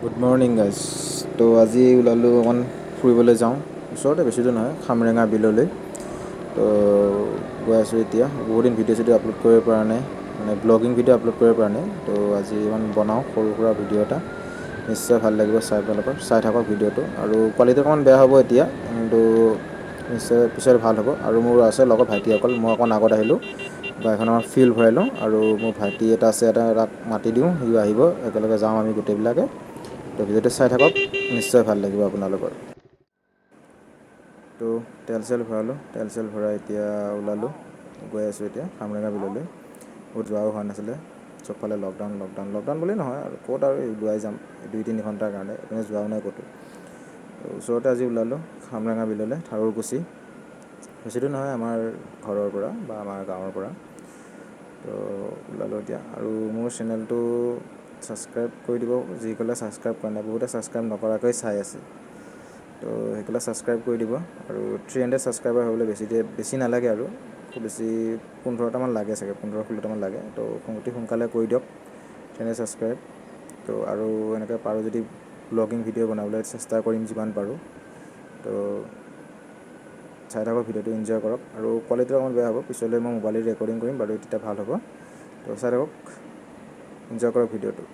Good morning guys. তো আজি ওলালোঁ অকণ ফুৰিবলৈ যাওঁ, ওচৰতে বেছি দূৰ নহয়, খামৰেঙা বিললৈ। তো গৈ আছোঁ এতিয়া। বহুত দিন ভিডিঅ' চিডিঅ' আপলোড কৰিব পৰা নাই, মানে ব্লগিং ভিডিঅ' আপলোড কৰিব পৰা নাই। তো আজি ইমান বনাওঁ সৰু সুৰা ভিডিঅ' এটা, নিশ্চয় ভাল লাগিব চাই থাকক ভিডিঅ'টো। আৰু কোৱালিটি অকণমান বেয়া হ'ব এতিয়া, কিন্তু নিশ্চয় পিছত ভাল হ'ব। আৰু মোৰ আছে লগত ভাইটিসকল, মই অকণ আগত আহিলোঁ, গাড়ীখন অকণ ফিল ভৰাই লওঁ। আৰু মোৰ ভাইটি এটা আছে, তাক মাতি দিওঁ, সিও আহিব, একেলগে যাওঁ আমি গোটেইবিলাকে। তো ভিডিঅ'টো চাই থাকক, নিশ্চয় ভাল লাগিব আপোনালোকৰ। তো তেল চেল ভৰাই এতিয়া ওলালোঁ, গৈ আছোঁ এতিয়া খামৰেঙা বিললৈ। ক'ত যোৱাও হোৱা নাছিলে, চবফালে লকডাউন বুলি নহয় আৰু ক'ত আৰু ওলাই যাম 2-3 ঘণ্টাৰ কাৰণে, সেইকাৰণে যোৱাও নাই ক'তো। ওচৰতে আজি ওলালোঁ খামৰেঙা বিললৈ, ঠাকুৰকুছি। বেছি দূৰ নহয় আমাৰ ঘৰৰ পৰা বা আমাৰ গাঁৱৰ পৰা। তো ওলালোঁ এতিয়া। আৰু মোৰ চেনেলটো ছাবস্ক্ৰাইব কৰি দিব, যিসকলে ছাবস্ক্ৰাইব কৰা নাই, বহুতে ছাবস্ক্ৰাইব নকৰাকৈ চাই আছে। তো সেইসকলে ছাবস্ক্ৰাইব কৰি দিব। আৰু 300 ছাবস্ক্ৰাইবাৰ হ'বলৈ বেছি নালাগে আৰু, খুব বেছি 15টামান লাগে চাগে, 15-16টামান লাগে। তো অতি সোনকালে কৰি দিয়ক 300 ছাবস্ক্ৰাইব। তো আৰু এনেকৈ পাৰোঁ যদি ব্লগিং ভিডিঅ' বনাবলৈ চেষ্টা কৰিম যিমান পাৰোঁ। তো চাই থাকক ভিডিঅ'টো, এনজয় কৰক। আৰু কোৱালিটিটো অকণমান বেয়া হ'ব, পিছলৈ মই মোবাইলেৰে ৰেকৰ্ডিং কৰিম বাৰু, তেতিয়া ভাল হ'ব। তো চাই থাকক, এনজয় কৰক ভিডিঅ'টো।